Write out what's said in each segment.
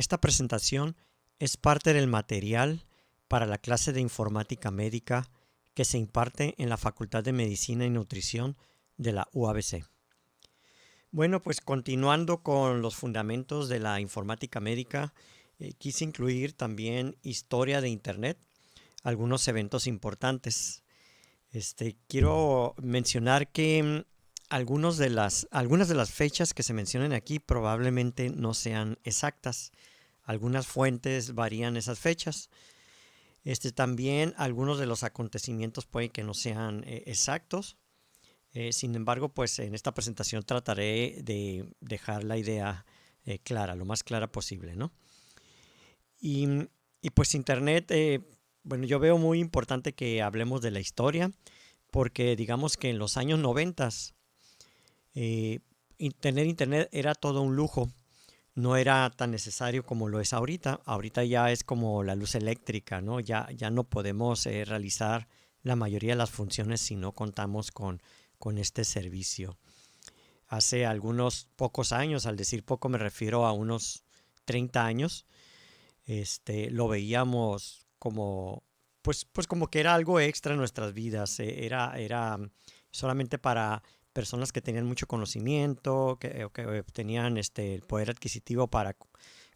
Esta presentación es parte del material para la clase de informática médica que se imparte en la Facultad de Medicina y Nutrición de la UABC. Bueno, pues continuando con los fundamentos de la informática médica, quise incluir también historia de Internet, algunos eventos importantes. Quiero mencionar que algunas de las fechas que se mencionan aquí probablemente no sean exactas. Algunas fuentes varían esas fechas. También algunos de los acontecimientos pueden que no sean exactos. Sin embargo, pues en esta presentación trataré de dejar la idea clara, lo más clara posible, ¿no? Y, y pues Internet, bueno, yo veo muy importante que hablemos de la historia, porque digamos que en los años 90 tener Internet era todo un lujo. No era tan necesario como lo es ahorita. Ahorita ya es como la luz eléctrica, ¿no? Ya no podemos realizar la mayoría de las funciones si no contamos con este servicio. Hace algunos pocos años, al decir poco me refiero a unos 30 años, lo veíamos como, pues como que era algo extra en nuestras vidas. Era solamente para personas que tenían mucho conocimiento, que tenían el poder adquisitivo para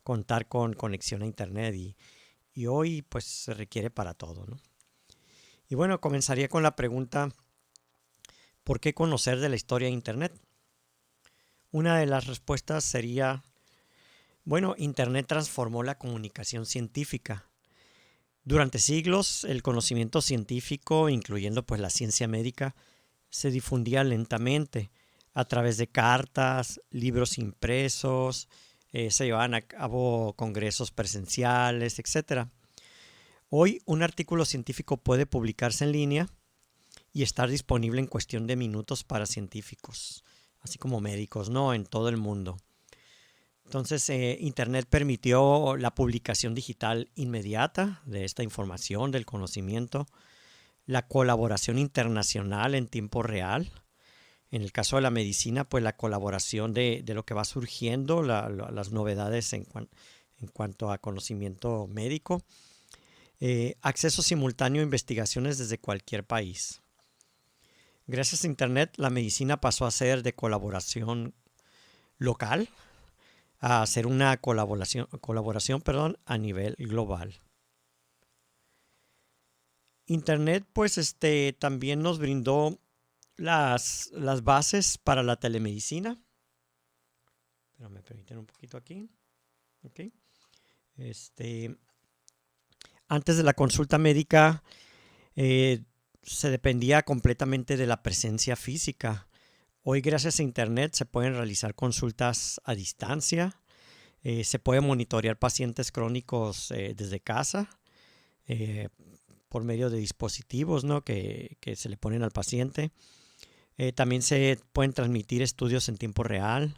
contar con conexión a Internet y hoy pues se requiere para todo, ¿no? Y bueno, comenzaría con la pregunta, ¿por qué conocer de la historia de Internet? Una de las respuestas sería, bueno, Internet transformó la comunicación científica. Durante siglos, el conocimiento científico, incluyendo pues la ciencia médica, se difundía lentamente a través de cartas, libros impresos, se llevaban a cabo congresos presenciales, etc. Hoy un artículo científico puede publicarse en línea y estar disponible en cuestión de minutos para científicos, así como médicos, ¿no? En todo el mundo. Entonces, Internet permitió la publicación digital inmediata de esta información, del conocimiento, la colaboración internacional en tiempo real. En el caso de la medicina, pues la colaboración de lo que va surgiendo, las novedades en cuanto a conocimiento médico. Acceso simultáneo a investigaciones desde cualquier país. Gracias a Internet, la medicina pasó a ser de colaboración local a hacer una colaboración a nivel global. Internet pues también nos brindó las bases para la telemedicina. Pero me permiten un poquito aquí. Okay. Antes de la consulta médica se dependía completamente de la presencia física. Hoy gracias a Internet se pueden realizar consultas a distancia, se puede monitorear pacientes crónicos desde casa por medio de dispositivos, ¿no? que se le ponen al paciente. También se pueden transmitir estudios en tiempo real.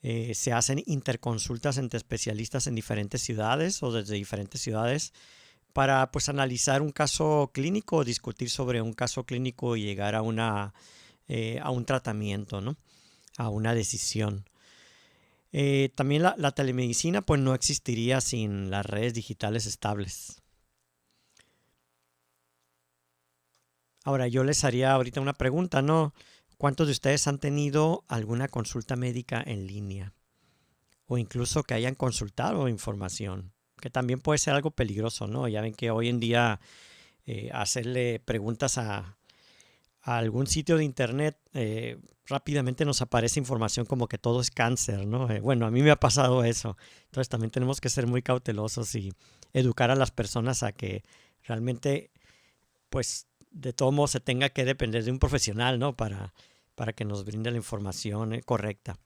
Se hacen interconsultas entre especialistas en diferentes ciudades o desde diferentes ciudades para pues analizar un caso clínico, discutir sobre un caso clínico y llegar a un tratamiento, ¿no? A una decisión. También la telemedicina pues no existiría sin las redes digitales estables. Ahora yo les haría ahorita una pregunta, ¿no? ¿Cuántos de ustedes han tenido alguna consulta médica en línea? O incluso que hayan consultado información, que también puede ser algo peligroso, ¿no? Ya ven que hoy en día hacerle preguntas a algún sitio de internet, rápidamente nos aparece información como que todo es cáncer, ¿no? Bueno, a mí me ha pasado eso. Entonces también tenemos que ser muy cautelosos y educar a las personas a que realmente, pues, de todo modo se tenga que depender de un profesional, ¿no? Para que nos brinde la información correcta.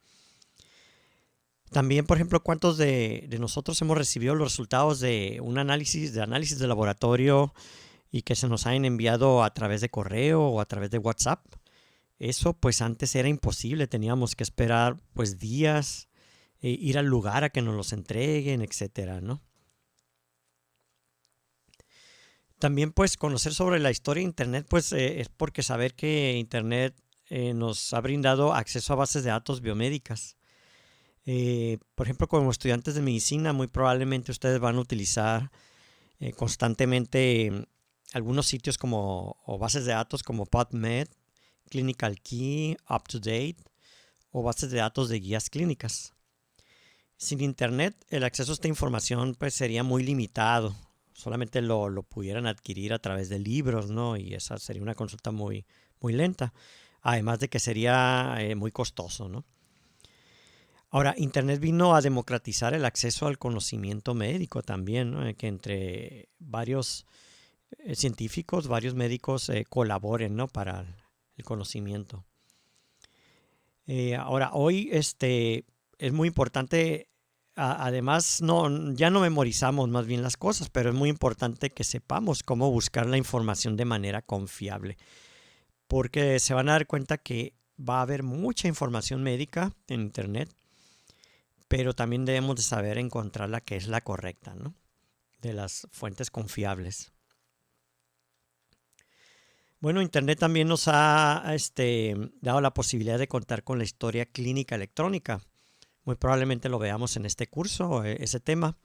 También, por ejemplo, ¿cuántos de nosotros hemos recibido los resultados de un análisis de laboratorio y que se nos hayan enviado a través de correo o a través de WhatsApp? Eso pues antes era imposible, teníamos que esperar pues días, ir al lugar a que nos los entreguen, etcétera, ¿no? También pues conocer sobre la historia de Internet pues es porque saber que Internet nos ha brindado acceso a bases de datos biomédicas. Por ejemplo, como estudiantes de medicina, muy probablemente ustedes van a utilizar constantemente algunos sitios como o bases de datos como PubMed, Clinical Key, UpToDate o bases de datos de guías clínicas. Sin internet, el acceso a esta información pues sería muy limitado. Solamente lo pudieran adquirir a través de libros, ¿no? Y esa sería una consulta muy lenta. Además de que sería muy costoso, ¿no? Ahora, internet vino a democratizar el acceso al conocimiento médico también, ¿no? Que entre varios científicos, varios médicos colaboren, ¿no? Para el conocimiento. Ahora, hoy es muy importante, además, no, ya no memorizamos más bien las cosas, pero es muy importante que sepamos cómo buscar la información de manera confiable, porque se van a dar cuenta que va a haber mucha información médica en internet, pero también debemos de saber encontrar la que es la correcta, ¿no? De las fuentes confiables. Bueno, Internet también nos ha dado la posibilidad de contar con la historia clínica electrónica. Muy probablemente lo veamos en este curso, ese tema.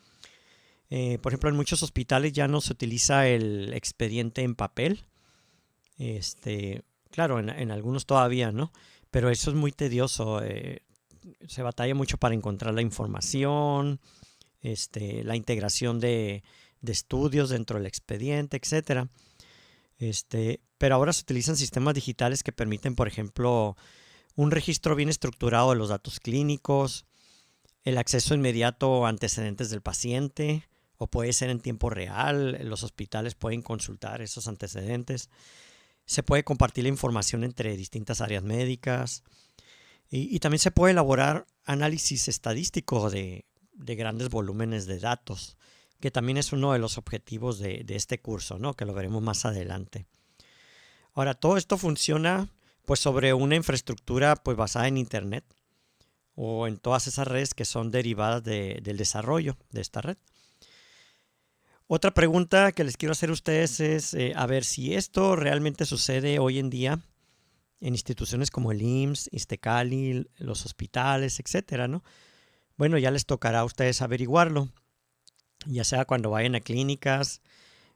Por ejemplo, en muchos hospitales ya no se utiliza el expediente en papel. Claro, en algunos todavía, ¿no? Pero eso es muy tedioso. Se batalla mucho para encontrar la información, la integración de estudios dentro del expediente, etcétera. Pero ahora se utilizan sistemas digitales que permiten, por ejemplo, un registro bien estructurado de los datos clínicos, el acceso inmediato a antecedentes del paciente, o puede ser en tiempo real, los hospitales pueden consultar esos antecedentes, se puede compartir la información entre distintas áreas médicas y también se puede elaborar análisis estadístico de grandes volúmenes de datos, que también es uno de los objetivos de este curso, ¿no? Que lo veremos más adelante. Ahora, todo esto funciona pues sobre una infraestructura pues basada en Internet o en todas esas redes que son derivadas del desarrollo de esta red. Otra pregunta que les quiero hacer a ustedes es a ver si esto realmente sucede hoy en día en instituciones como el IMSS, Iztecali, los hospitales, etcétera, ¿no? Bueno, ya les tocará a ustedes averiguarlo, ya sea cuando vayan a clínicas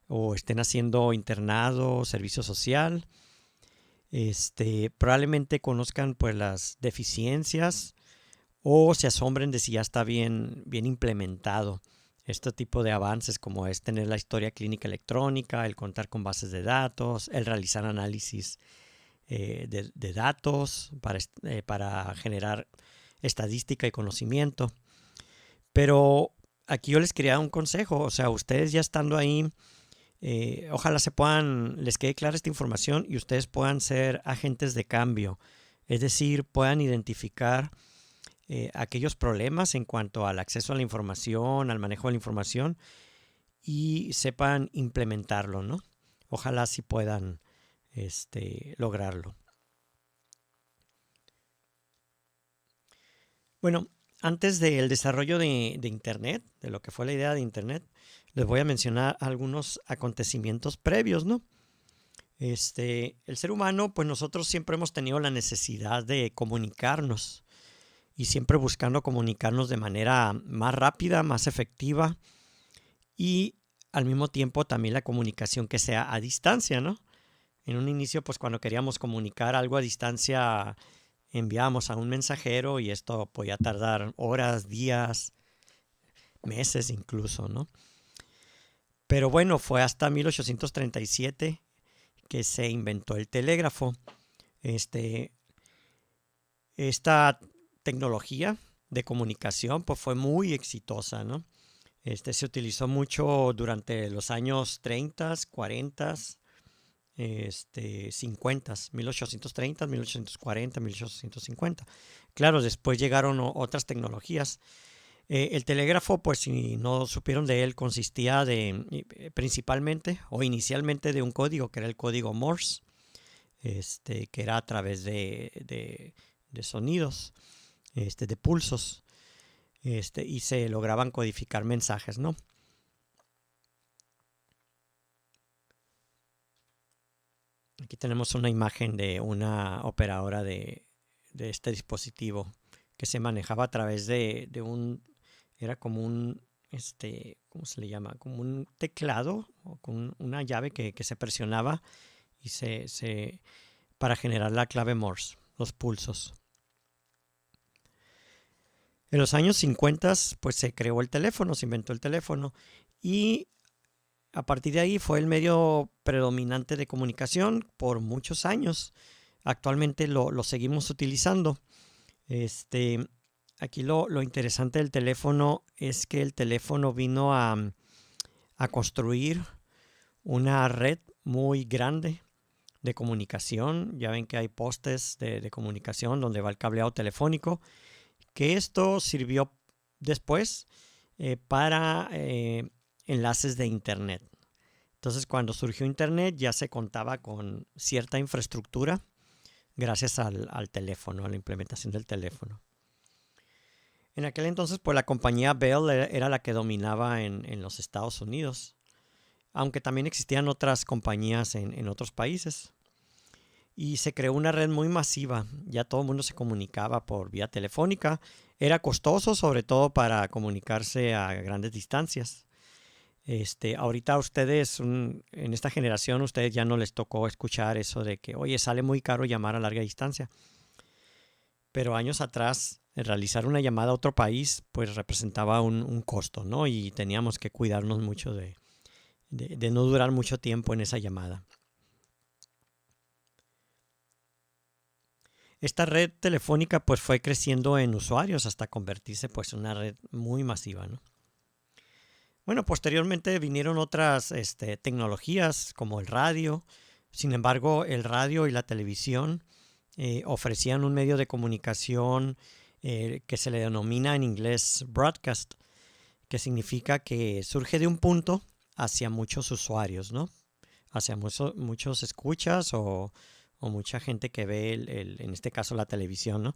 o estén haciendo internado, servicio social. Probablemente conozcan pues las deficiencias o se asombren de si ya está bien implementado este tipo de avances como es tener la historia clínica electrónica, el contar con bases de datos, el realizar análisis de datos para generar estadística y conocimiento. Pero aquí yo les quería dar un consejo, o sea, ustedes ya estando ahí, ojalá les quede clara esta información y ustedes puedan ser agentes de cambio, es decir, puedan identificar aquellos problemas en cuanto al acceso a la información, al manejo de la información y sepan implementarlo, ¿no? Ojalá sí puedan lograrlo. Bueno, antes del desarrollo de Internet, de lo que fue la idea de Internet, les voy a mencionar algunos acontecimientos previos, ¿no? El ser humano, pues nosotros siempre hemos tenido la necesidad de comunicarnos y siempre buscando comunicarnos de manera más rápida, más efectiva y al mismo tiempo también la comunicación que sea a distancia, ¿no? En un inicio, pues cuando queríamos comunicar algo a distancia, enviábamos a un mensajero y esto podía tardar horas, días, meses incluso, ¿no? Pero bueno, fue hasta 1837 que se inventó el telégrafo. Esta tecnología de comunicación pues fue muy exitosa, ¿no? Se utilizó mucho durante los años 30, 40, 50, 1830, 1840, 1850. Claro, después llegaron otras tecnologías. El telégrafo, pues si no supieron de él, consistía principalmente o inicialmente de un código que era el código Morse, que era a través de sonidos, de pulsos, y se lograban codificar mensajes, ¿no? Aquí tenemos una imagen de una operadora de este dispositivo que se manejaba a través de un, era como un, ¿cómo se le llama? Como un teclado o con una llave que se presionaba y para generar la clave Morse, los pulsos. En los años 50 pues se creó el teléfono, se inventó el teléfono y a partir de ahí fue el medio predominante de comunicación por muchos años. Actualmente lo seguimos utilizando. Aquí lo interesante del teléfono es que el teléfono vino a construir una red muy grande de comunicación. Ya ven que hay postes de comunicación donde va el cableado telefónico, que esto sirvió después para enlaces de internet. Entonces, cuando surgió internet ya se contaba con cierta infraestructura gracias al teléfono, a la implementación del teléfono. En aquel entonces, pues la compañía Bell era la que dominaba en los Estados Unidos, aunque también existían otras compañías en otros países. Y se creó una red muy masiva, ya todo el mundo se comunicaba por vía telefónica. Era costoso, sobre todo para comunicarse a grandes distancias. Ahorita ustedes, en esta generación, ustedes ya no les tocó escuchar eso de que, oye, sale muy caro llamar a larga distancia. Pero años atrás, realizar una llamada a otro país, pues representaba un costo, ¿no? Y teníamos que cuidarnos mucho de no durar mucho tiempo en esa llamada. Esta red telefónica pues fue creciendo en usuarios hasta convertirse pues en una red muy masiva, ¿no? Bueno, posteriormente vinieron otras tecnologías como el radio. Sin embargo, el radio y la televisión ofrecían un medio de comunicación que se le denomina en inglés broadcast, que significa que surge de un punto hacia muchos usuarios, ¿no? Hacia muchos escuchas o mucha gente que ve, en este caso, la televisión, ¿no?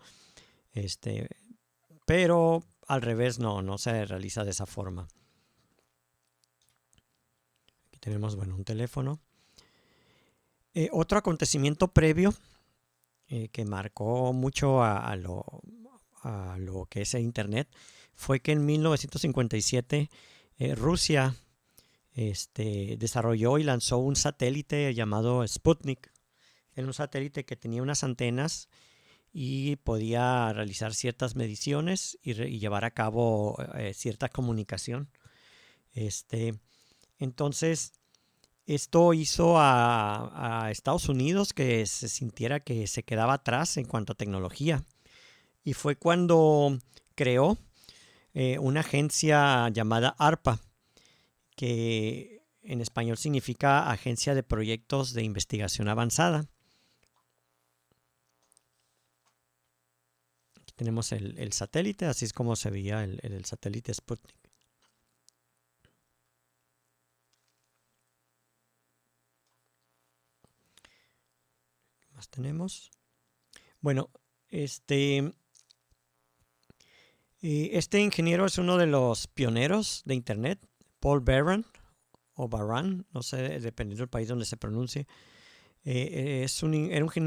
Pero al revés no se realiza de esa forma. Aquí tenemos, bueno, un teléfono. Otro acontecimiento previo que marcó mucho a lo que es el Internet fue que en 1957 Rusia desarrolló y lanzó un satélite llamado Sputnik. Era un satélite que tenía unas antenas y podía realizar ciertas mediciones y llevar a cabo cierta comunicación. Entonces, esto hizo a Estados Unidos que se sintiera que se quedaba atrás en cuanto a tecnología. Y fue cuando creó una agencia llamada ARPA, que en español significa Agencia de Proyectos de Investigación Avanzada. Aquí tenemos el satélite, así es como se veía el satélite Sputnik. ¿Qué más tenemos? Bueno, este ingeniero es uno de los pioneros de Internet, Paul Baran, o Baran, no sé, dependiendo del país donde se pronuncie. Era un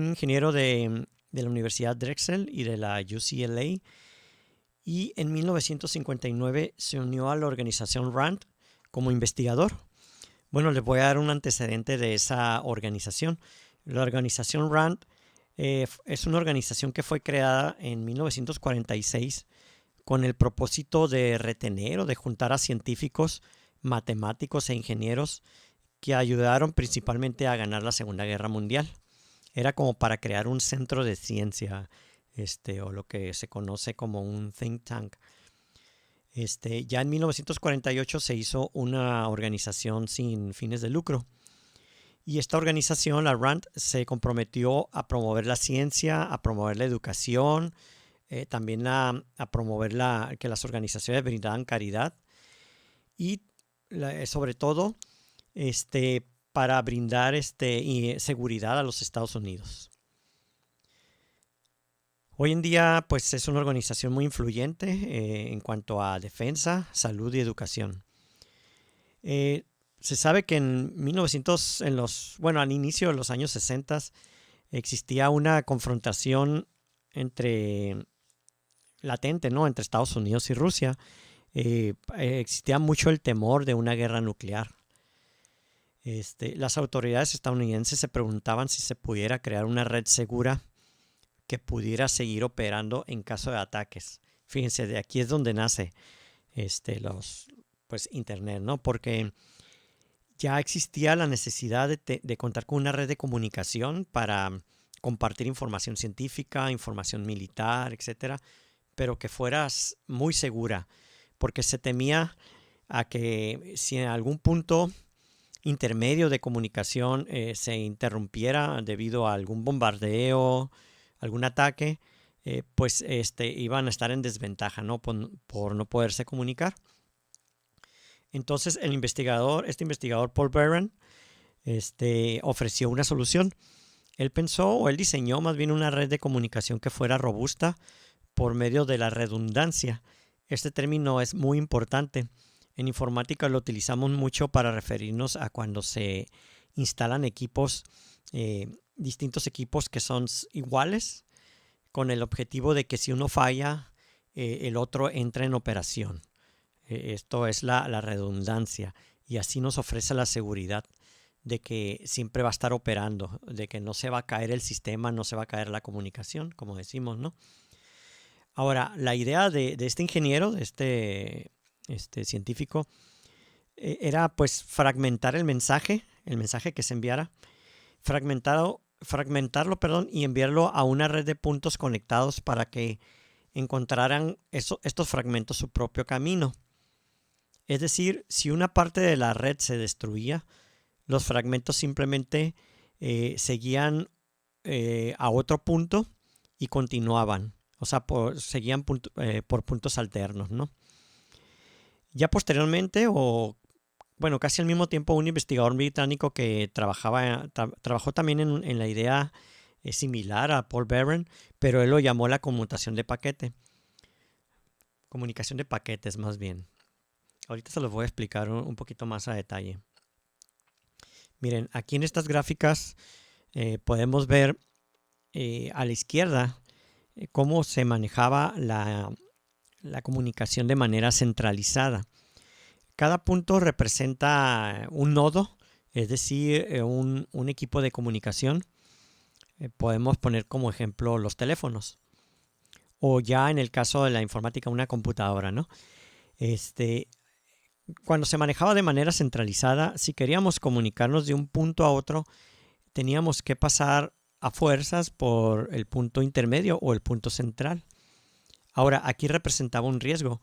ingeniero de la Universidad Drexel y de la UCLA. Y en 1959 se unió a la organización RAND como investigador. Bueno, les voy a dar un antecedente de esa organización. La organización RAND es una organización que fue creada en 1946 con el propósito de retener o de juntar a científicos, matemáticos e ingenieros que ayudaron principalmente a ganar la Segunda Guerra Mundial. Era como para crear un centro de ciencia, o lo que se conoce como un think tank. Ya en 1948 se hizo una organización sin fines de lucro. Y esta organización, la RAND, se comprometió a promover la ciencia, a promover la educación, también a promover que las organizaciones brindaran caridad y sobre todo para brindar seguridad a los Estados Unidos. Hoy en día pues es una organización muy influyente en cuanto a defensa, salud y educación. Se sabe que en 1900, al inicio de los años 60 existía una confrontación entre latente, ¿no? Entre Estados Unidos y Rusia, existía mucho el temor de una guerra nuclear. Las autoridades estadounidenses se preguntaban si se pudiera crear una red segura que pudiera seguir operando en caso de ataques. Fíjense, de aquí es donde nace pues Internet, ¿no? Porque ya existía la necesidad de contar con una red de comunicación para compartir información científica, información militar, etcétera, pero que fuera muy segura, porque se temía a que si en algún punto intermedio de comunicación se interrumpiera debido a algún bombardeo, algún ataque, pues iban a estar en desventaja, ¿no? Por no poderse comunicar. Entonces este investigador Paul Barron, ofreció una solución. Él diseñó más bien una red de comunicación que fuera robusta por medio de la redundancia. Este término es muy importante. En informática lo utilizamos mucho para referirnos a cuando se instalan equipos, distintos equipos que son iguales, con el objetivo de que si uno falla, el otro entra en operación. Esto es la redundancia, y así nos ofrece la seguridad de que siempre va a estar operando, de que no se va a caer el sistema, no se va a caer la comunicación, como decimos, ¿no? Ahora, la idea de este ingeniero, de este científico, era pues fragmentar el mensaje que se enviara, fragmentarlo, y enviarlo a una red de puntos conectados para que encontraran estos fragmentos su propio camino. Es decir, si una parte de la red se destruía, los fragmentos simplemente seguían a otro punto y continuaban. O sea, seguían por puntos alternos, ¿no? Ya posteriormente, casi al mismo tiempo, un investigador británico que trabajó también en la idea similar a Paul Barron, pero él lo llamó la conmutación de paquete. Comunicación de paquetes, más bien. Ahorita se los voy a explicar un poquito más a detalle. Miren, aquí en estas gráficas podemos ver a la izquierda cómo se manejaba la comunicación de manera centralizada. Cada punto representa un nodo, es decir, un equipo de comunicación. Podemos poner como ejemplo los teléfonos, o ya en el caso de la informática una computadora, ¿no? Cuando se manejaba de manera centralizada, si queríamos comunicarnos de un punto a otro, teníamos que pasar a fuerzas por el punto intermedio o el punto central. Ahora, aquí representaba un riesgo.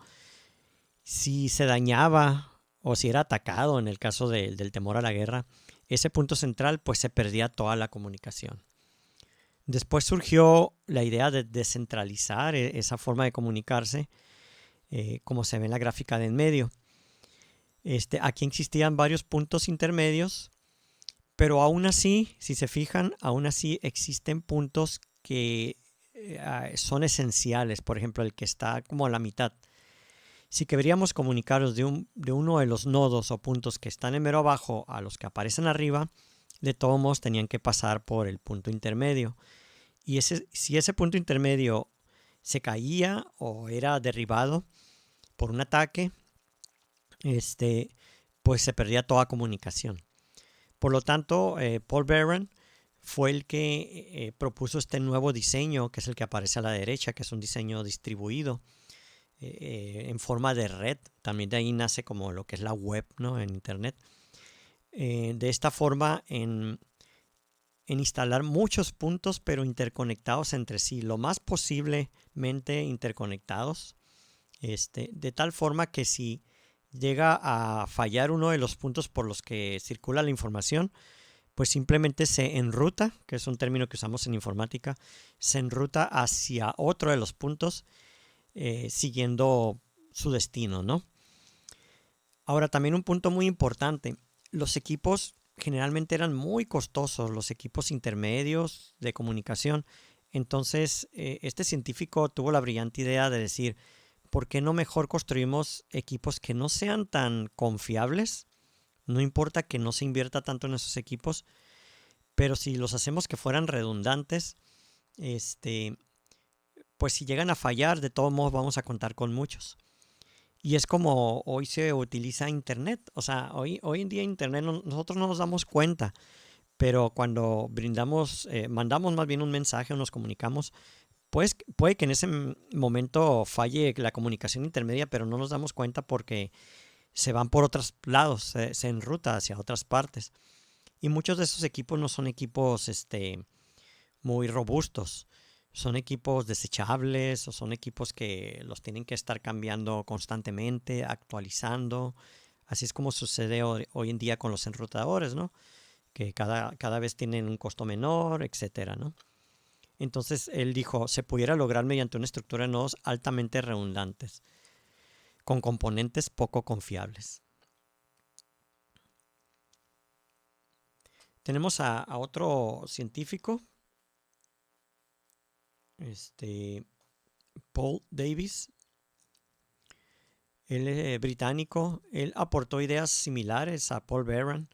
Si se dañaba o si era atacado, en el caso del temor a la guerra, ese punto central pues se perdía toda la comunicación. Después surgió la idea de descentralizar esa forma de comunicarse, como se ve en la gráfica de en medio. Aquí existían varios puntos intermedios, pero aún así, si se fijan, aún así existen puntos que son esenciales. Por ejemplo, el que está como a la mitad. Si queríamos comunicarnos de uno de los nodos o puntos que están en mero abajo a los que aparecen arriba, de todos modos tenían que pasar por el punto intermedio. Y si ese punto intermedio se caía o era derribado por un ataque, pues se perdía toda comunicación. Por lo tanto, Paul Barron fue el que propuso este nuevo diseño, que es el que aparece a la derecha, que es un diseño distribuido en forma de red. También de ahí nace como lo que es la web, ¿no? En Internet. De esta forma, en instalar muchos puntos, pero interconectados entre sí, lo más posiblemente interconectados, de tal forma que si llega a fallar uno de los puntos por los que circula la información, pues simplemente se enruta, que es un término que usamos en informática, se enruta hacia otro de los puntos siguiendo su destino, ¿no? Ahora, también un punto muy importante, los equipos generalmente eran muy costosos, los equipos intermedios de comunicación. Entonces, este científico tuvo la brillante idea de decir, ¿por qué no mejor construimos equipos que no sean tan confiables? No importa que no se invierta tanto en esos equipos, pero si los hacemos que fueran redundantes, pues si llegan a fallar, de todos modos vamos a contar con muchos. Y es como hoy se utiliza Internet. O sea, hoy en día Internet nosotros no nos damos cuenta, pero cuando mandamos más bien un mensaje o nos comunicamos, pues puede que en ese momento falle la comunicación intermedia, pero no nos damos cuenta porque se van por otros lados, se enruta hacia otras partes. Y muchos de esos equipos no son equipos muy robustos. Son equipos desechables o son equipos que los tienen que estar cambiando constantemente, actualizando. Así es como sucede hoy en día con los enrutadores, ¿no? Que cada vez tienen un costo menor, etcétera, ¿no? Entonces él dijo, se pudiera lograr mediante una estructura de nodos altamente redundantes, con componentes poco confiables. Tenemos a otro científico, Paul Davies. Él es británico. Él aportó ideas similares a Paul Barron,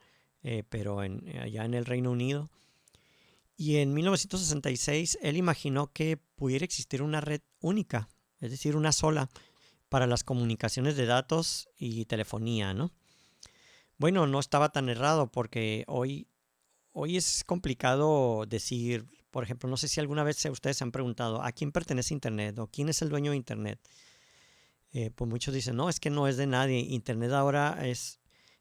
pero allá en el Reino Unido. Y en 1966 él imaginó que pudiera existir una red única, es decir, una sola, para las comunicaciones de datos y telefonía, ¿no? Bueno, no estaba tan errado porque hoy es complicado decir, por ejemplo, no sé si alguna vez ustedes se han preguntado a quién pertenece Internet o quién es el dueño de Internet. Pues muchos dicen, no, es que no es de nadie. Internet ahora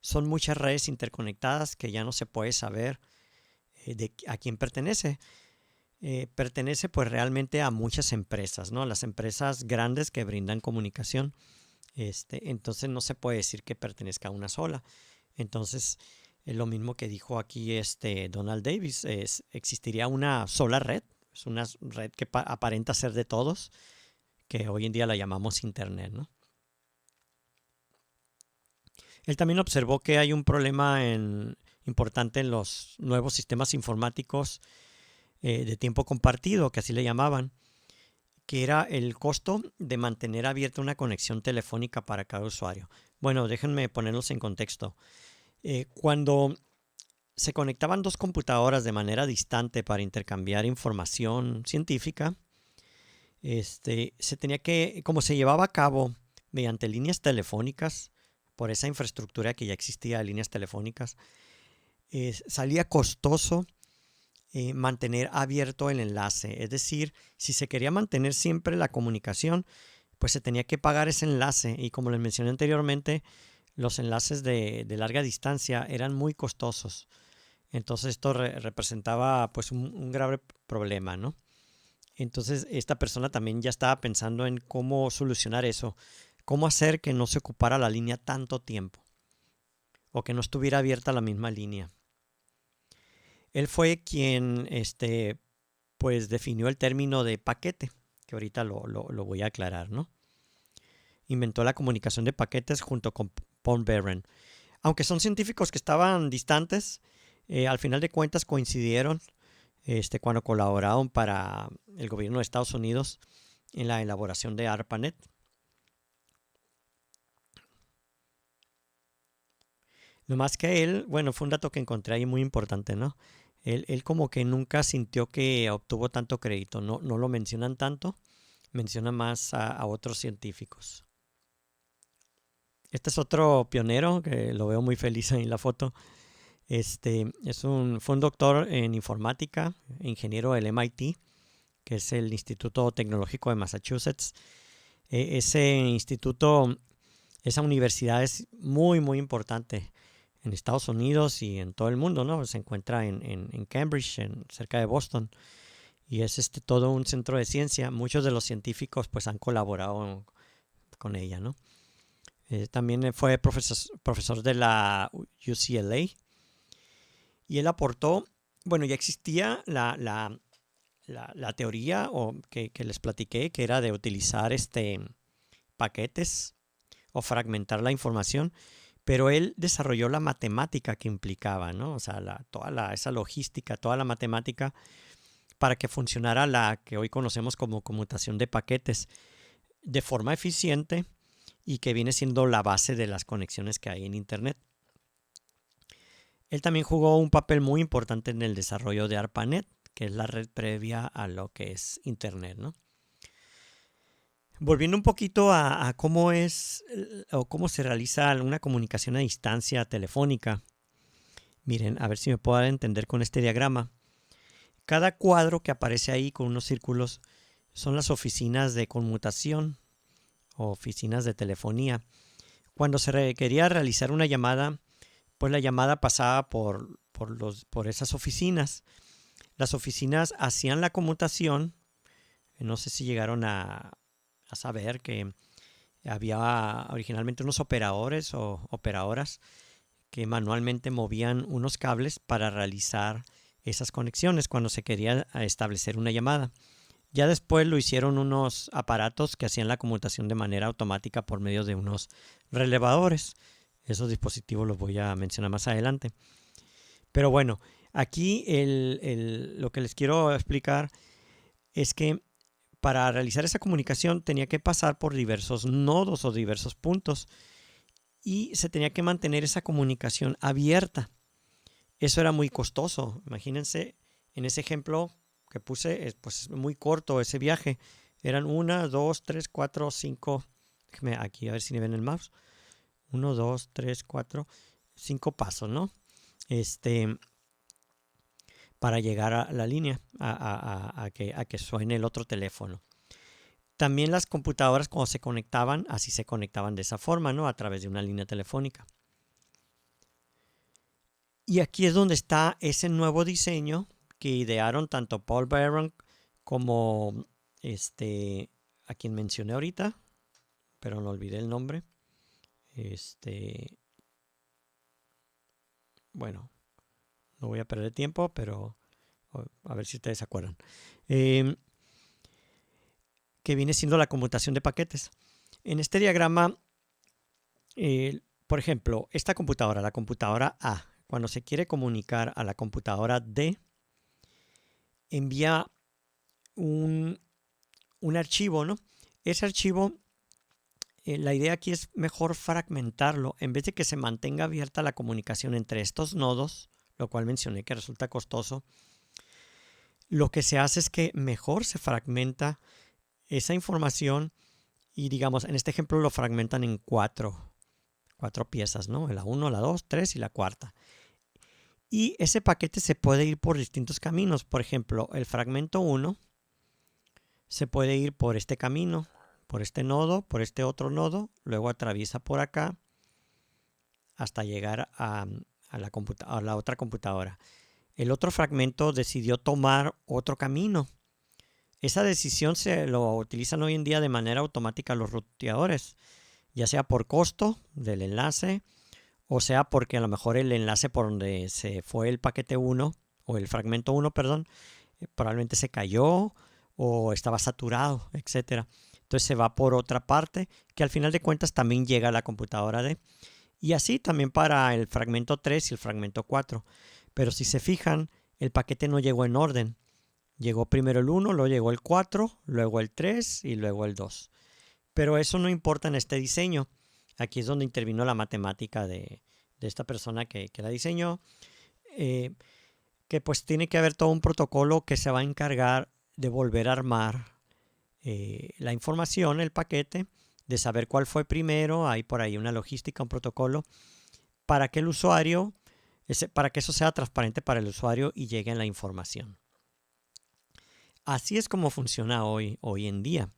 son muchas redes interconectadas que ya no se puede saber a quién pertenece. Pertenece pues realmente a muchas empresas, ¿no? Las empresas grandes que brindan comunicación. Entonces no se puede decir que pertenezca a una sola. Entonces, lo mismo que dijo aquí Donald Davis, existiría una sola red, es una red que aparenta ser de todos, que hoy en día la llamamos Internet, ¿no? Él también observó que hay un problema importante en los nuevos sistemas informáticos de tiempo compartido, que así le llamaban, que era el costo de mantener abierta una conexión telefónica para cada usuario. Bueno, déjenme ponerlos en contexto. Cuando se conectaban dos computadoras de manera distante para intercambiar información científica, se tenía que, como se llevaba a cabo mediante líneas telefónicas, por esa infraestructura que ya existía de líneas telefónicas, salía costoso mantener abierto el enlace. Es decir, si se quería mantener siempre la comunicación, pues se tenía que pagar ese enlace. Y como les mencioné anteriormente, los enlaces de larga distancia eran muy costosos. Entonces esto representaba pues un grave problema, ¿no? Entonces esta persona también ya estaba pensando en cómo solucionar eso, cómo hacer que no se ocupara la línea tanto tiempo o que no estuviera abierta la misma línea. Él fue quien pues definió el término de paquete, que ahorita lo voy a aclarar, ¿no? Inventó la comunicación de paquetes junto con Paul Barron. Aunque son científicos que estaban distantes, al final de cuentas coincidieron cuando colaboraron para el gobierno de Estados Unidos en la elaboración de ARPANET. Lo más que él, bueno, fue un dato que encontré ahí muy importante, ¿no? Él como que nunca sintió que obtuvo tanto crédito, no lo mencionan tanto, menciona más a otros científicos. Este es otro pionero que lo veo muy feliz ahí en la foto. Fue un doctor en informática, ingeniero del MIT, que es el Instituto Tecnológico de Massachusetts. Ese instituto, esa universidad es muy, muy importante en Estados Unidos y en todo el mundo, ¿no? Se encuentra en Cambridge, cerca de Boston, y es todo un centro de ciencia. Muchos de los científicos pues han colaborado con ella, ¿no? También fue profesor de la UCLA y él aportó, bueno, ya existía la teoría que les platiqué, que era de utilizar paquetes o fragmentar la información, pero él desarrolló la matemática que implicaba, ¿no? O sea, esa logística, toda la matemática para que funcionara la que hoy conocemos como conmutación de paquetes de forma eficiente y que viene siendo la base de las conexiones que hay en Internet. Él también jugó un papel muy importante en el desarrollo de ARPANET, que es la red previa a lo que es Internet, ¿no? Volviendo un poquito a cómo es o cómo se realiza una comunicación a distancia telefónica. Miren, a ver si me puedo dar a entender con este diagrama. Cada cuadro que aparece ahí con unos círculos son las oficinas de conmutación o oficinas de telefonía. Cuando se quería realizar una llamada, pues la llamada pasaba por esas oficinas. Las oficinas hacían la conmutación. No sé si llegaron a saber que había originalmente unos operadores o operadoras que manualmente movían unos cables para realizar esas conexiones cuando se quería establecer una llamada. Ya después lo hicieron unos aparatos que hacían la conmutación de manera automática por medio de unos relevadores. Esos dispositivos los voy a mencionar más adelante. Pero bueno, aquí lo que les quiero explicar es que para realizar esa comunicación tenía que pasar por diversos nodos o diversos puntos y se tenía que mantener esa comunicación abierta. Eso era muy costoso. Imagínense, en ese ejemplo que puse, pues muy corto ese viaje. Eran 1, 2, 3, 4, 5. Déjenme aquí a ver si me ven el mouse. 1, 2, 3, 4, 5 pasos, ¿no? Para llegar a la línea, a que suene el otro teléfono. También las computadoras cuando se conectaban, así se conectaban de esa forma, ¿no? A través de una línea telefónica. Y aquí es donde está ese nuevo diseño que idearon tanto Paul Byron como a quien mencioné ahorita, pero no olvidé el nombre. Bueno, no voy a perder tiempo, pero a ver si ustedes se acuerdan. Que viene siendo la conmutación de paquetes. En este diagrama, por ejemplo, esta computadora, la computadora A, cuando se quiere comunicar a la computadora D, envía un archivo, ¿no? Ese archivo, la idea aquí es mejor fragmentarlo. En vez de que se mantenga abierta la comunicación entre estos nodos, lo cual mencioné que resulta costoso, lo que se hace es que mejor se fragmenta esa información y, digamos, en este ejemplo lo fragmentan en cuatro piezas, ¿no? La 1, la 2, 3 y la cuarta. Y ese paquete se puede ir por distintos caminos. Por ejemplo, el fragmento 1 se puede ir por este camino, por este nodo, por este otro nodo, luego atraviesa por acá hasta llegar a la otra computadora. El otro fragmento decidió tomar otro camino. Esa decisión se lo utilizan hoy en día de manera automática los ruteadores, ya sea por costo del enlace, o sea porque a lo mejor el enlace por donde se fue el paquete 1 o el fragmento 1, perdón, probablemente se cayó o estaba saturado, etcétera. Entonces se va por otra parte que al final de cuentas también llega a la computadora D. Y así también para el fragmento 3 y el fragmento 4. Pero si se fijan, el paquete no llegó en orden. Llegó primero el 1, luego llegó el 4, luego el 3 y luego el 2. Pero eso no importa en este diseño. Aquí es donde intervino la matemática de esta persona que la diseñó. Que pues tiene que haber todo un protocolo que se va a encargar de volver a armar la información, el paquete, de saber cuál fue primero. Hay por ahí una logística, un protocolo, para que el usuario, para que eso sea transparente para el usuario y llegue en la información. Así es como funciona hoy en día.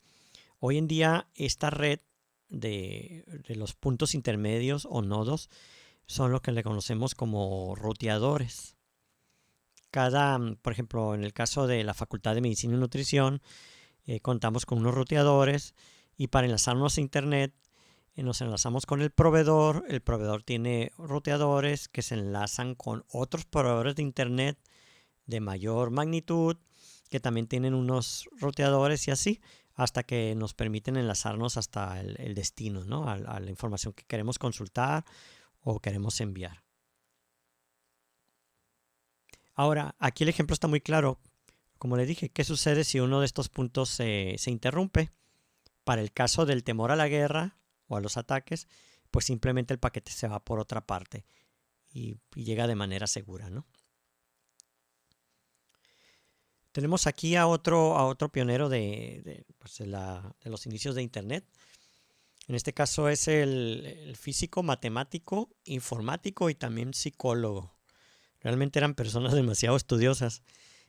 Hoy en día esta red de los puntos intermedios o nodos son lo que le conocemos como ruteadores. Por ejemplo, en el caso de la Facultad de Medicina y Nutrición, contamos con unos ruteadores y para enlazarnos a Internet nos enlazamos con el proveedor. El proveedor tiene ruteadores que se enlazan con otros proveedores de Internet de mayor magnitud que también tienen unos ruteadores y así hasta que nos permiten enlazarnos hasta el destino, ¿no? A la información que queremos consultar o queremos enviar. Ahora, aquí el ejemplo está muy claro. Como les dije, ¿qué sucede si uno de estos puntos se interrumpe? Para el caso del temor a la guerra o a los ataques, pues simplemente el paquete se va por otra parte y llega de manera segura, ¿no? Tenemos aquí a otro pionero pues, de los inicios de Internet. En este caso es el físico, matemático, informático y también psicólogo. Realmente eran personas demasiado estudiosas.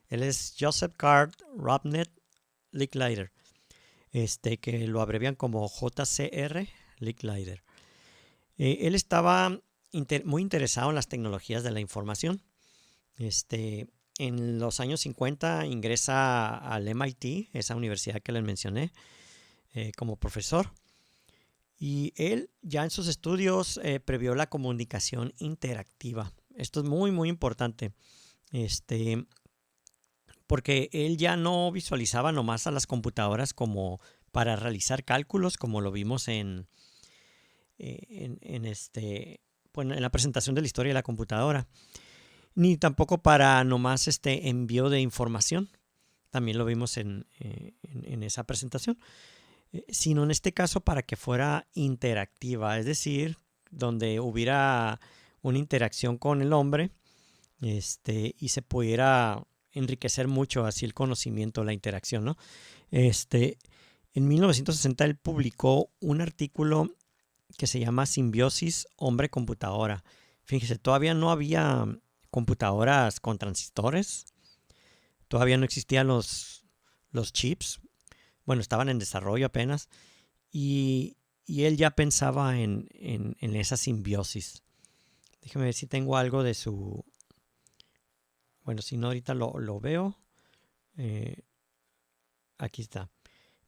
Él es Joseph Carl Robert Licklider, que lo abrevian como JCR Licklider. Él estaba muy interesado en las tecnologías de la información. En los años 50 ingresa al MIT, esa universidad que les mencioné, como profesor. Y él ya en sus estudios previó la comunicación interactiva. Esto es muy, muy importante. Porque él ya no visualizaba nomás a las computadoras como para realizar cálculos, como lo vimos bueno, en la presentación de la historia de la computadora, ni tampoco para nomás envío de información. También lo vimos en esa presentación. Sino en este caso para que fuera interactiva, es decir, donde hubiera una interacción con el hombre y se pudiera enriquecer mucho así el conocimiento, la interacción, ¿no? En 1960 él publicó un artículo que se llama Simbiosis hombre-computadora. Fíjese, todavía no había computadoras con transistores, todavía no existían los chips, bueno, estaban en desarrollo apenas, y él ya pensaba en esa simbiosis. Déjame ver si tengo algo de su... Bueno, si no, ahorita lo veo. Aquí está.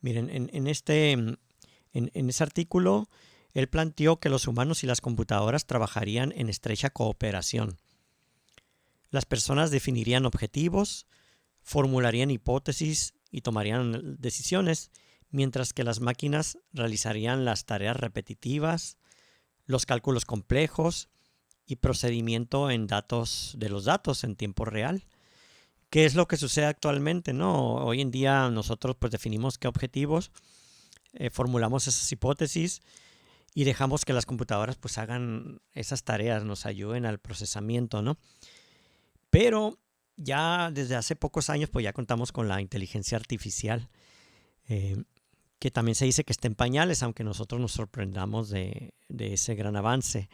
Miren, en ese artículo, él planteó que los humanos y las computadoras trabajarían en estrecha cooperación. Las personas definirían objetivos, formularían hipótesis y tomarían decisiones, mientras que las máquinas realizarían las tareas repetitivas, los cálculos complejos y procedimiento en de los datos en tiempo real. ¿Qué es lo que sucede actualmente, no? Hoy en día nosotros pues definimos qué objetivos, formulamos esas hipótesis y dejamos que las computadoras pues hagan esas tareas, nos ayuden al procesamiento, ¿no? Pero ya desde hace pocos años pues ya contamos con la inteligencia artificial, que también se dice que está en pañales, aunque nosotros nos sorprendamos de ese gran avance.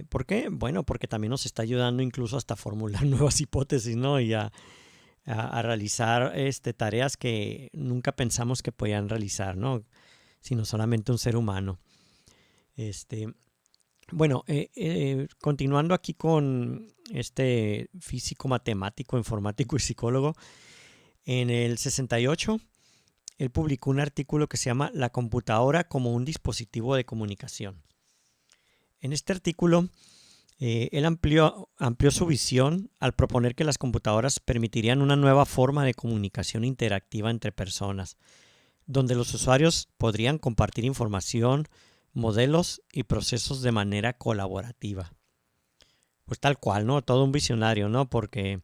¿Por qué? Bueno, porque también nos está ayudando incluso hasta a formular nuevas hipótesis, ¿no? Y a realizar tareas que nunca pensamos que podían realizar, ¿no? Sino solamente un ser humano. Bueno, continuando aquí con este físico, matemático, informático y psicólogo, en el 68 él publicó un artículo que se llama La computadora como un dispositivo de comunicación. En este artículo, él amplió su visión al proponer que las computadoras permitirían una nueva forma de comunicación interactiva entre personas, donde los usuarios podrían compartir información, modelos y procesos de manera colaborativa. Pues tal cual, ¿no? Todo un visionario, ¿no? Porque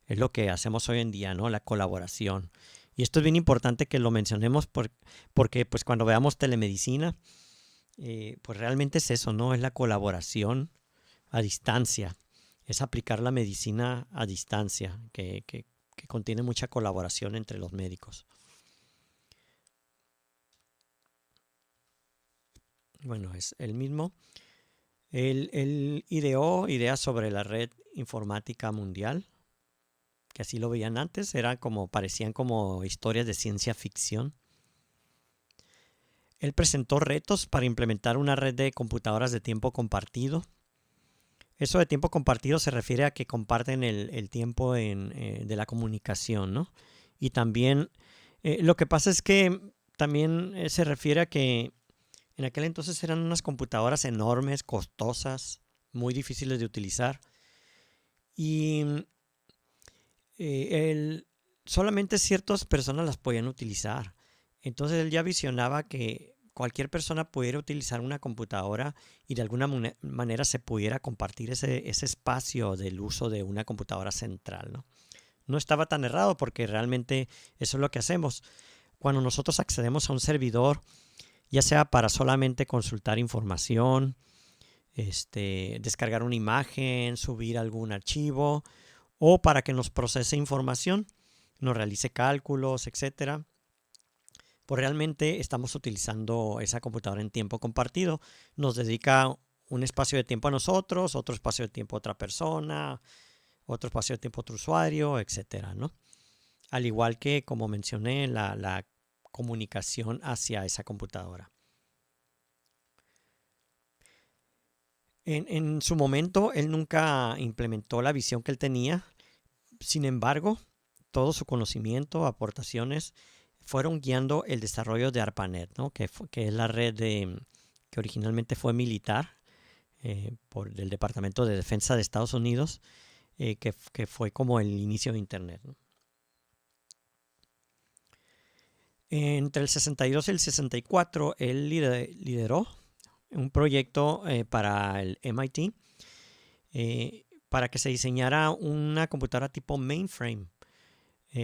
es lo que hacemos hoy en día, ¿no? La colaboración. Y esto es bien importante que lo mencionemos porque pues cuando veamos telemedicina, pues realmente es eso, ¿no? Es la colaboración a distancia. Es aplicar la medicina a distancia, que contiene mucha colaboración entre los médicos. Bueno, es el mismo. Él ideó ideas sobre la red informática mundial, que así lo veían antes, parecían como historias de ciencia ficción. Él presentó retos para implementar una red de computadoras de tiempo compartido. Eso de tiempo compartido se refiere a que comparten el tiempo de la comunicación, ¿no? Y también lo que pasa es que también se refiere a que en aquel entonces eran unas computadoras enormes, costosas, muy difíciles de utilizar. Y solamente ciertas personas las podían utilizar. Entonces él ya visionaba que cualquier persona pudiera utilizar una computadora y de alguna manera se pudiera compartir ese espacio del uso de una computadora central, ¿no? No estaba tan errado porque realmente eso es lo que hacemos. Cuando nosotros accedemos a un servidor, ya sea para solamente consultar información, descargar una imagen, subir algún archivo o para que nos procese información, nos realice cálculos, etcétera. Pues realmente estamos utilizando esa computadora en tiempo compartido. Nos dedica un espacio de tiempo a nosotros, otro espacio de tiempo a otra persona, otro espacio de tiempo a otro usuario, etcétera, ¿no? Al igual que, como mencioné, la comunicación hacia esa computadora. En su momento, él nunca implementó la visión que él tenía. Sin embargo, todo su conocimiento, aportaciones, fueron guiando el desarrollo de ARPANET, ¿no? que es la red que originalmente fue militar por el Departamento de Defensa de Estados Unidos, que fue como el inicio de Internet, ¿no? Entre el 62 y el 64, él lideró un proyecto para el MIT para que se diseñara una computadora tipo mainframe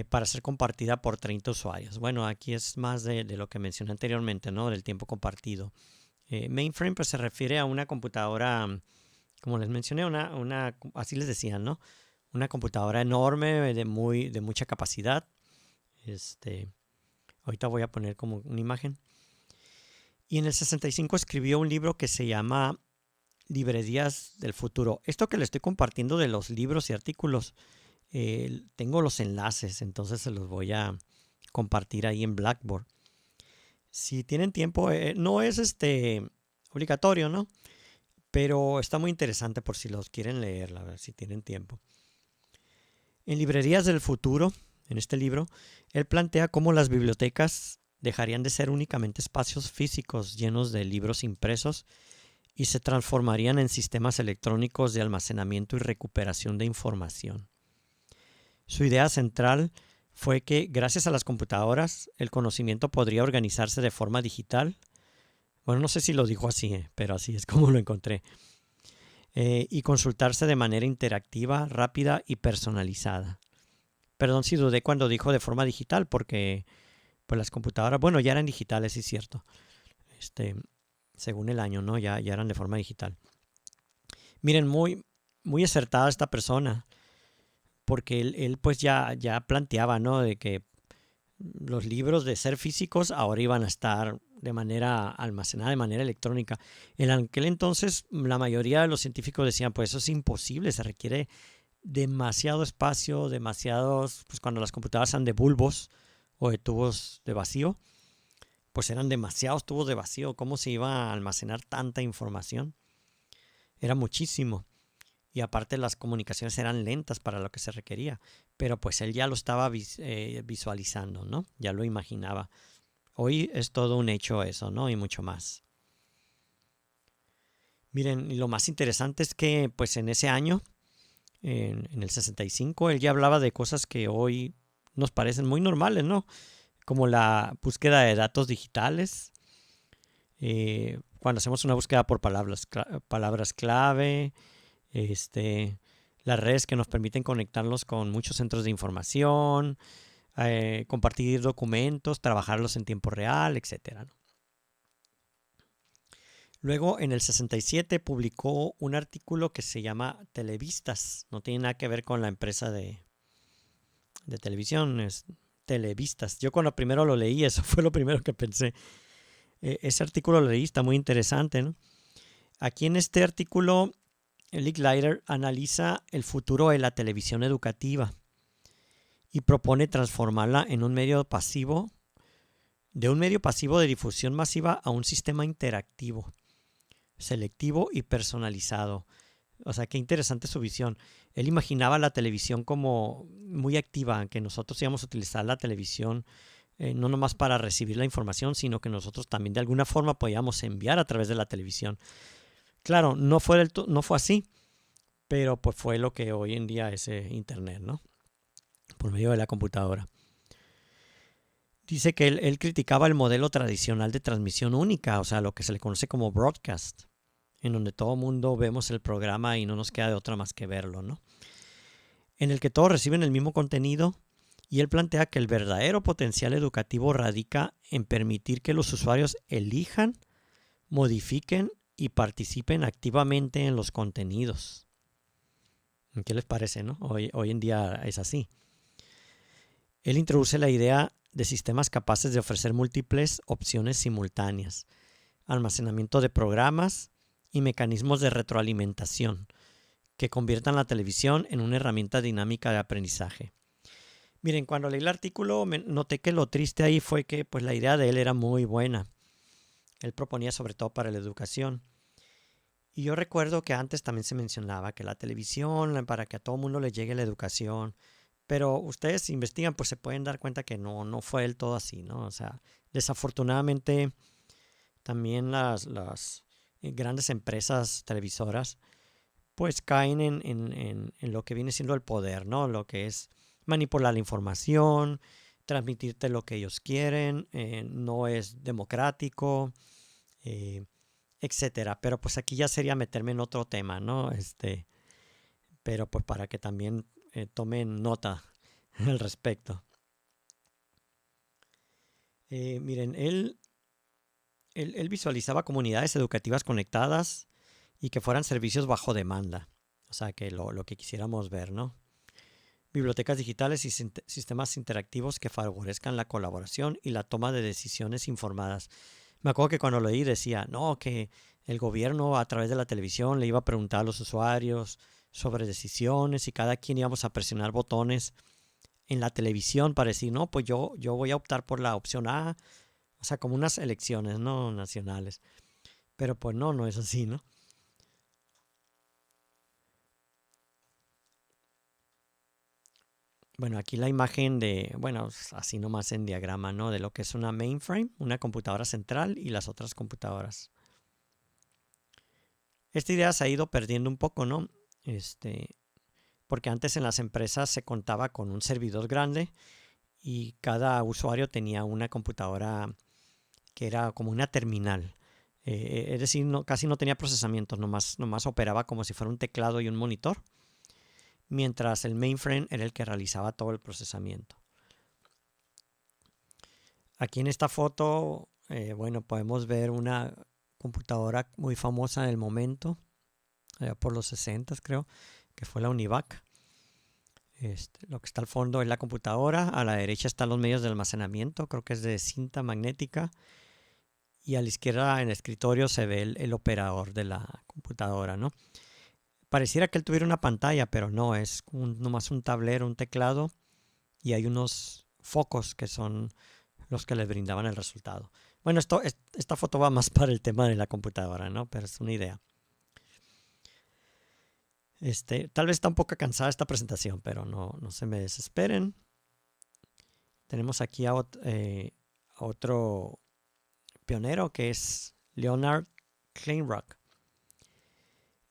para ser compartida por 30 usuarios. Bueno, aquí es más de lo que mencioné anteriormente, ¿no? Del tiempo compartido. Mainframe pues se refiere a una computadora, como les mencioné, así les decían, ¿no? Una computadora enorme de mucha capacidad. Ahorita voy a poner como una imagen. Y en el 65 escribió un libro que se llama Librerías del Futuro. Esto que le estoy compartiendo de los libros y artículos, tengo los enlaces, entonces se los voy a compartir ahí en Blackboard. Si tienen tiempo, no es obligatorio, ¿no? Pero está muy interesante por si los quieren leer, a ver si tienen tiempo. En Librerías del Futuro, en este libro, él plantea cómo las bibliotecas dejarían de ser únicamente espacios físicos llenos de libros impresos y se transformarían en sistemas electrónicos de almacenamiento y recuperación de información. Su idea central fue que gracias a las computadoras el conocimiento podría organizarse de forma digital. Bueno, no sé si lo dijo así, pero así es como lo encontré. Y consultarse de manera interactiva, rápida y personalizada. Perdón si dudé cuando dijo de forma digital, porque pues las computadoras, bueno, ya eran digitales, sí es cierto. Según el año, ¿no? Ya eran de forma digital. Miren, muy, muy acertada esta persona, porque él pues ya planteaba, ¿no? De que los libros de ser físicos ahora iban a estar de manera almacenada, de manera electrónica. En aquel entonces la mayoría de los científicos decían, pues eso es imposible, se requiere demasiado espacio, pues cuando las computadoras eran de bulbos o de tubos de vacío, pues eran demasiados tubos de vacío. ¿Cómo se iba a almacenar tanta información? Era muchísimo. Y aparte las comunicaciones eran lentas para lo que se requería. Pero pues él ya lo estaba visualizando, ¿no? Ya lo imaginaba. Hoy es todo un hecho eso, ¿no? Y mucho más. Miren, y lo más interesante es que pues en ese año, en el 65, él ya hablaba de cosas que hoy nos parecen muy normales, ¿no? Como la búsqueda de datos digitales. Cuando hacemos una búsqueda por palabras clave, las redes que nos permiten conectarnos con muchos centros de información, compartir documentos, trabajarlos en tiempo real, etc. Luego, en el 67, publicó un artículo que se llama Televistas. No tiene nada que ver con la empresa de televisión, es Televistas. Yo cuando primero lo leí, eso fue lo primero que pensé. Ese artículo lo leí, está muy interesante, ¿no? Aquí en este artículo, Licklider analiza el futuro de la televisión educativa y propone transformarla en un medio pasivo, de difusión masiva a un sistema interactivo, selectivo y personalizado. O sea, qué interesante su visión. Él imaginaba la televisión como muy activa, que nosotros íbamos a utilizar la televisión no nomás para recibir la información, sino que nosotros también de alguna forma podíamos enviar a través de la televisión. Claro, no fue así, pero pues fue lo que hoy en día es Internet, ¿no? Por medio de la computadora. Dice que él criticaba el modelo tradicional de transmisión única, o sea, lo que se le conoce como broadcast, en donde todo el mundo vemos el programa y no nos queda de otra más que verlo, ¿no? En el que todos reciben el mismo contenido, y él plantea que el verdadero potencial educativo radica en permitir que los usuarios elijan, modifiquen y participen activamente en los contenidos. ¿Qué les parece, no? Hoy en día es así. Él introduce la idea de sistemas capaces de ofrecer múltiples opciones simultáneas, almacenamiento de programas y mecanismos de retroalimentación que conviertan la televisión en una herramienta dinámica de aprendizaje. Miren, cuando leí el artículo noté que lo triste ahí fue que pues, la idea de él era muy buena. Él proponía sobre todo para la educación. Y yo recuerdo que antes también se mencionaba que la televisión, para que a todo mundo le llegue la educación, pero ustedes investigan, pues se pueden dar cuenta que no fue del todo así, ¿no? O sea, desafortunadamente también las grandes empresas televisoras pues caen en lo que viene siendo el poder, ¿no? Lo que es manipular la información, transmitirte lo que ellos quieren, no es democrático, eh, etcétera. Pero pues aquí ya sería meterme en otro tema, ¿no? Pero pues para que también tomen nota al respecto. Miren, él visualizaba comunidades educativas conectadas y que fueran servicios bajo demanda. O sea, que lo que quisiéramos ver, ¿no? Bibliotecas digitales y sistemas interactivos que favorezcan la colaboración y la toma de decisiones informadas. Me acuerdo que cuando lo leí decía, no, que el gobierno a través de la televisión le iba a preguntar a los usuarios sobre decisiones y cada quien íbamos a presionar botones en la televisión para decir, no, pues yo voy a optar por la opción A, o sea, como unas elecciones, ¿no? Nacionales. Pero pues no es así, ¿no? Bueno, aquí la imagen de, bueno, así nomás en diagrama, ¿no? De lo que es una mainframe, una computadora central y las otras computadoras. Esta idea se ha ido perdiendo un poco, ¿no? Porque antes en las empresas se contaba con un servidor grande y cada usuario tenía una computadora que era como una terminal. Es decir, casi no tenía procesamiento, nomás operaba como si fuera un teclado y un monitor, mientras el mainframe era el que realizaba todo el procesamiento. Aquí en esta foto, bueno, podemos ver una computadora muy famosa en el momento, por los 60 creo, que fue la Univac. Lo que está al fondo es la computadora, a la derecha están los medios de almacenamiento, creo que es de cinta magnética, y a la izquierda en el escritorio se ve el operador de la computadora, ¿no? Pareciera que él tuviera una pantalla, pero no, es nomás un tablero, un teclado, y hay unos focos que son los que les brindaban el resultado. Bueno, esta foto va más para el tema de la computadora, ¿no? Pero es una idea. Tal vez está un poco cansada esta presentación, pero no se me desesperen. Tenemos aquí a otro pionero que es Leonard Kleinrock,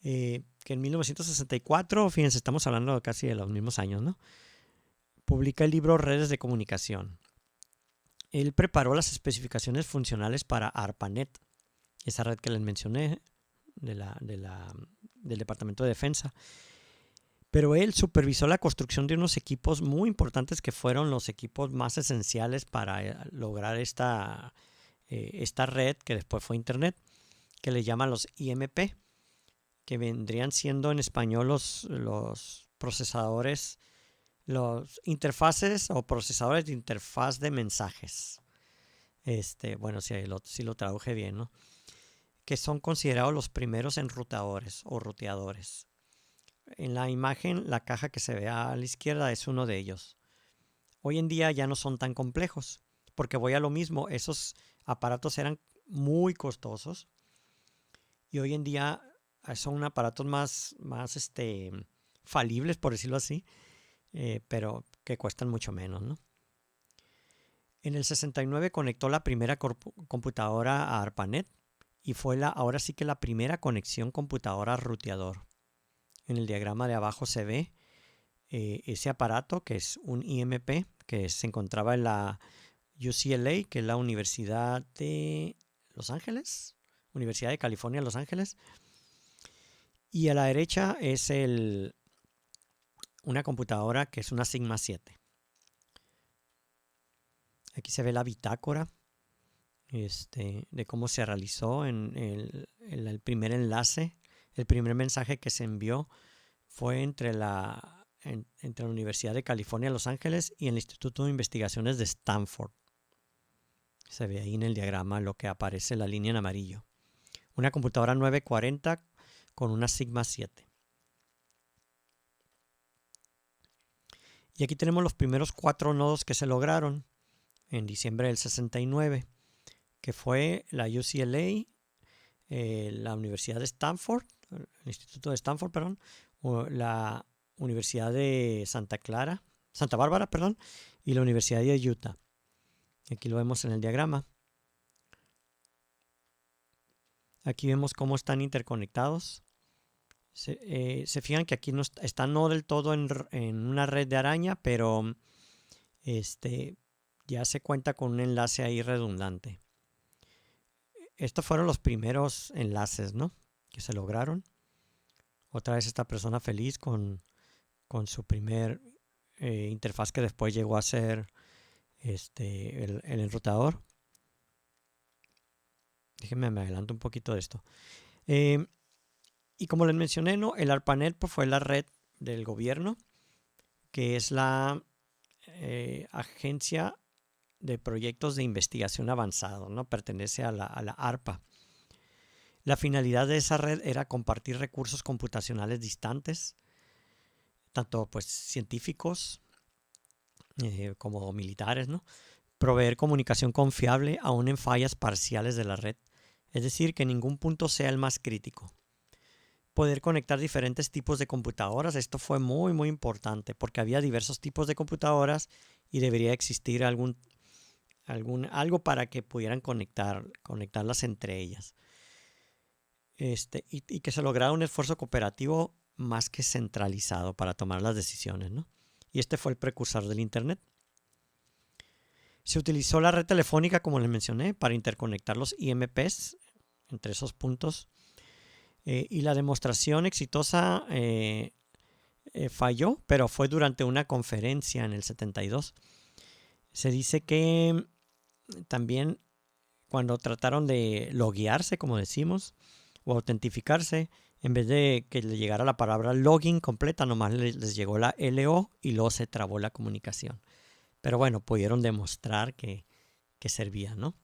que en 1964, fíjense, estamos hablando casi de los mismos años, ¿no? Publica el libro Redes de Comunicación. Él preparó las especificaciones funcionales para ARPANET, esa red que les mencioné del Departamento de Defensa. Pero él supervisó la construcción de unos equipos muy importantes que fueron los equipos más esenciales para lograr esta red que después fue Internet, que le llaman los IMP, que vendrían siendo en español los procesadores, los interfaces o procesadores de interfaz de mensajes. Bueno, si lo traduje bien, ¿no? Que son considerados los primeros enrutadores o ruteadores. En la imagen, la caja que se ve a la izquierda es uno de ellos. Hoy en día ya no son tan complejos, porque voy a lo mismo, esos aparatos eran muy costosos y hoy en día son aparatos más falibles, por decirlo así, pero que cuestan mucho menos, ¿no? En el 69 conectó la primera computadora a ARPANET y fue ahora sí que la primera conexión computadora ruteador. En el diagrama de abajo se ve ese aparato que es un IMP que se encontraba en la UCLA, que es la Universidad de Los Ángeles, Universidad de California, Los Ángeles. Y a la derecha es una computadora que es una Sigma 7. Aquí se ve la bitácora de cómo se realizó en el primer enlace. El primer mensaje que se envió fue entre la entre la Universidad de California, Los Ángeles y el Instituto de Investigaciones de Stanford. Se ve ahí en el diagrama lo que aparece la línea en amarillo. Una computadora 940 con una Sigma 7. Y aquí tenemos los primeros 4 nodos que se lograron en diciembre del 69, que fue la UCLA, la Universidad de Stanford, el Instituto de Stanford, perdón, o la Universidad de Santa Bárbara, perdón, y la Universidad de Utah. Aquí lo vemos en el diagrama. Aquí vemos cómo están interconectados. Se fijan que aquí no está no del todo en una red de araña, pero ya se cuenta con un enlace ahí redundante. Estos fueron los primeros enlaces, ¿no?, que se lograron. Otra vez esta persona feliz con su primer interfaz que después llegó a ser el enrutador. Déjenme me adelanto un poquito de esto. Y como les mencioné, ¿no?, el ARPANET pues, fue la red del gobierno, que es la agencia de proyectos de investigación avanzado, ¿no? Pertenece a la ARPA. La finalidad de esa red era compartir recursos computacionales distantes, tanto pues científicos como militares, ¿no? Proveer comunicación confiable aún en fallas parciales de la red, es decir, que ningún punto sea el más crítico. Poder conectar diferentes tipos de computadoras, esto fue muy muy importante porque había diversos tipos de computadoras y debería existir algo para que pudieran conectarlas entre ellas. Y que se lograra un esfuerzo cooperativo más que centralizado para tomar las decisiones, ¿no? Y este fue el precursor del Internet. Se utilizó la red telefónica, como les mencioné, para interconectar los IMPs entre esos puntos. Y la demostración exitosa falló, pero fue durante una conferencia en el 72. Se dice que también cuando trataron de loguearse, como decimos, o autentificarse, en vez de que le llegara la palabra login completa, nomás les llegó la LO y luego se trabó la comunicación. Pero bueno, pudieron demostrar que servía, ¿no?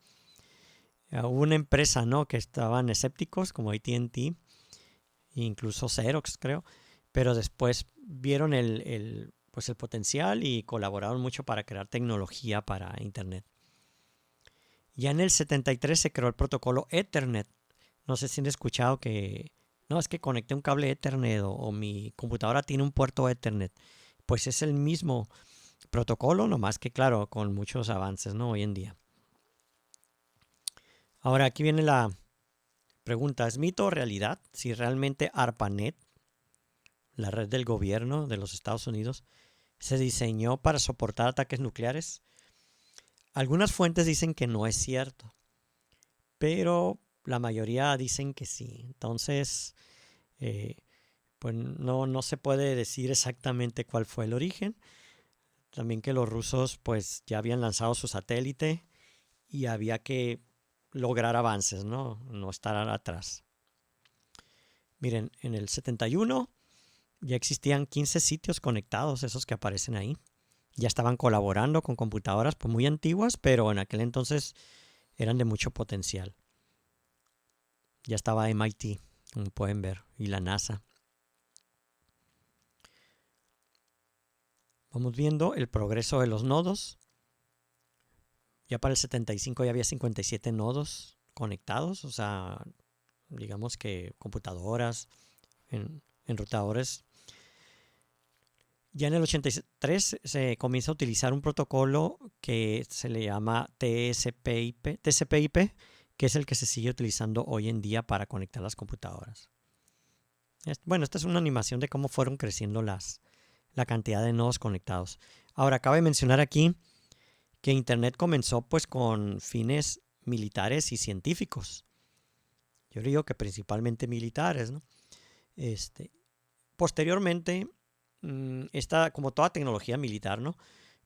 Hubo una empresa, ¿no?, que estaban escépticos, como AT&T, incluso Xerox, creo, pero después vieron el potencial y colaboraron mucho para crear tecnología para Internet. Ya en el 73 se creó el protocolo Ethernet. No sé si han escuchado que no, es que conecté un cable Ethernet o mi computadora tiene un puerto Ethernet. Pues es el mismo protocolo, nomás que claro, con muchos avances, ¿no?, hoy en día. Ahora aquí viene la pregunta, ¿es mito o realidad si realmente ARPANET, la red del gobierno de los Estados Unidos, se diseñó para soportar ataques nucleares? Algunas fuentes dicen que no es cierto, pero la mayoría dicen que sí. Entonces, pues no se puede decir exactamente cuál fue el origen. También que los rusos pues ya habían lanzado su satélite y había que lograr avances, no estar atrás. Miren, en el 71 ya existían 15 sitios conectados, esos que aparecen ahí. Ya estaban colaborando con computadoras pues, muy antiguas, pero en aquel entonces eran de mucho potencial. Ya estaba MIT, como pueden ver, y la NASA. Vamos viendo el progreso de los nodos. Ya para el 75 ya había 57 nodos conectados, o sea, digamos que computadoras, enrutadores. Ya en el 83 se comienza a utilizar un protocolo que se le llama TCP/IP, que es el que se sigue utilizando hoy en día para conectar las computadoras. Bueno, esta es una animación de cómo fueron creciendo la cantidad de nodos conectados. Ahora, cabe mencionar aquí que Internet comenzó pues con fines militares y científicos. Yo digo que principalmente militares, ¿no? Posteriormente, como toda tecnología militar, ¿no?,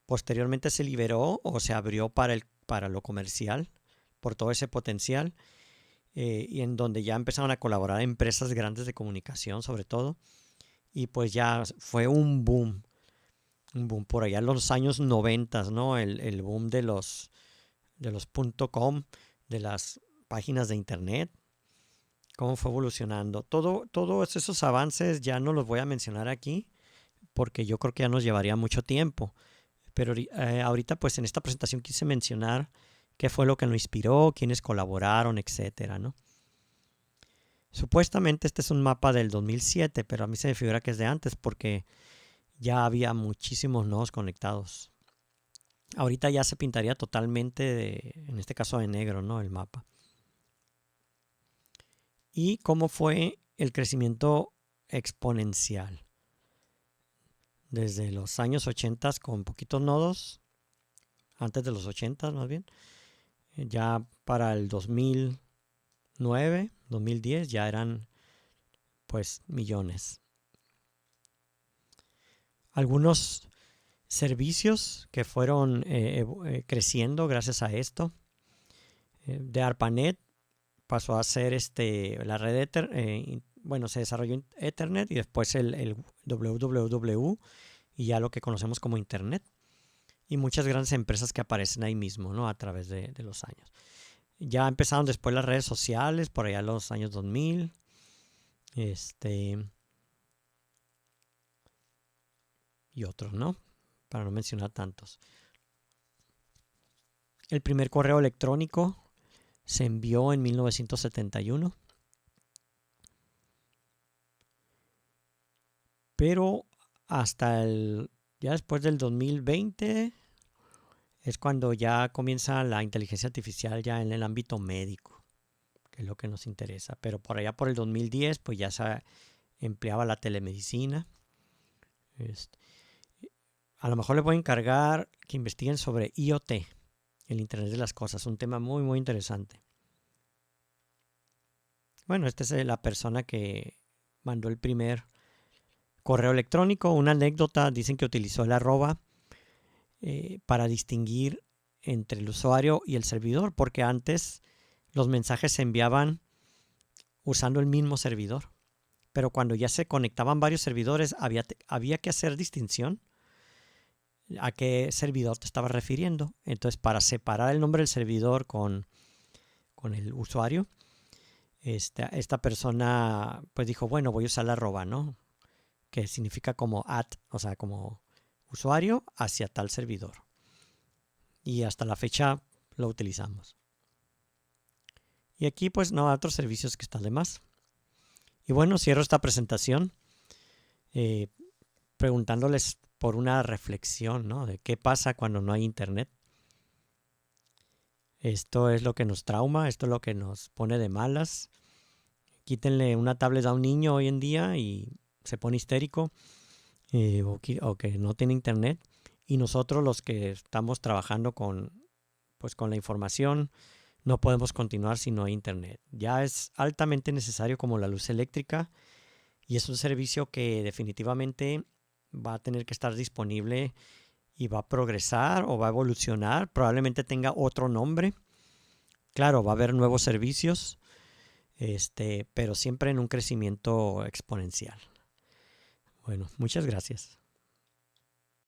posteriormente se liberó o se abrió para lo comercial, por todo ese potencial, y en donde ya empezaron a colaborar empresas grandes de comunicación, sobre todo, y pues ya fue un boom por allá en los años 90, ¿no? El boom de los .com, de las páginas de internet, cómo fue evolucionando. Todos esos avances ya no los voy a mencionar aquí porque yo creo que ya nos llevaría mucho tiempo. Pero ahorita pues en esta presentación quise mencionar qué fue lo que lo inspiró, quiénes colaboraron, etcétera, ¿no? Supuestamente este es un mapa del 2007, pero a mí se me figura que es de antes porque ya había muchísimos nodos conectados. Ahorita ya se pintaría totalmente, en este caso de negro, ¿no? El mapa. ¿Y cómo fue el crecimiento exponencial? Desde los años 80 con poquitos nodos, antes de los 80 más bien, ya para el 2009, 2010 ya eran pues millones. Algunos servicios que fueron creciendo gracias a esto. De ARPANET pasó a ser la red Ethernet, bueno, se desarrolló en Ethernet y después el www y ya lo que conocemos como Internet. Y muchas grandes empresas que aparecen ahí mismo, ¿no? A través de los años. Ya empezaron después las redes sociales, por allá los años 2000. Y otros, ¿no? Para no mencionar tantos. El primer correo electrónico se envió en 1971. Pero ya después del 2020 es cuando ya comienza la inteligencia artificial ya en el ámbito médico, que es lo que nos interesa. Pero por allá por el 2010 pues ya se empleaba la telemedicina. A lo mejor les voy a encargar que investiguen sobre IoT, el Internet de las Cosas, un tema muy muy interesante. Bueno, esta es la persona que mandó el primer correo electrónico. Una anécdota, dicen que utilizó el arroba para distinguir entre el usuario y el servidor, porque antes los mensajes se enviaban usando el mismo servidor. Pero cuando ya se conectaban varios servidores, había que hacer distinción a qué servidor te estabas refiriendo. Entonces, para separar el nombre del servidor con el usuario, esta persona pues dijo, bueno, voy a usar la arroba, ¿no? Que significa como o sea, como usuario hacia tal servidor. Y hasta la fecha lo utilizamos. Y aquí pues no hay otros servicios que están de más. Y bueno, cierro esta presentación preguntándoles por una reflexión, ¿no? De qué pasa cuando no hay internet. Esto es lo que nos trauma, esto es lo que nos pone de malas. Quítenle una tablet a un niño hoy en día y se pone histérico o que no tiene internet. Y nosotros los que estamos trabajando con la información no podemos continuar si no hay internet. Ya es altamente necesario como la luz eléctrica y es un servicio que definitivamente va a tener que estar disponible y va a progresar o va a evolucionar. Probablemente tenga otro nombre. Claro, va a haber nuevos servicios, pero siempre en un crecimiento exponencial. Bueno, muchas gracias.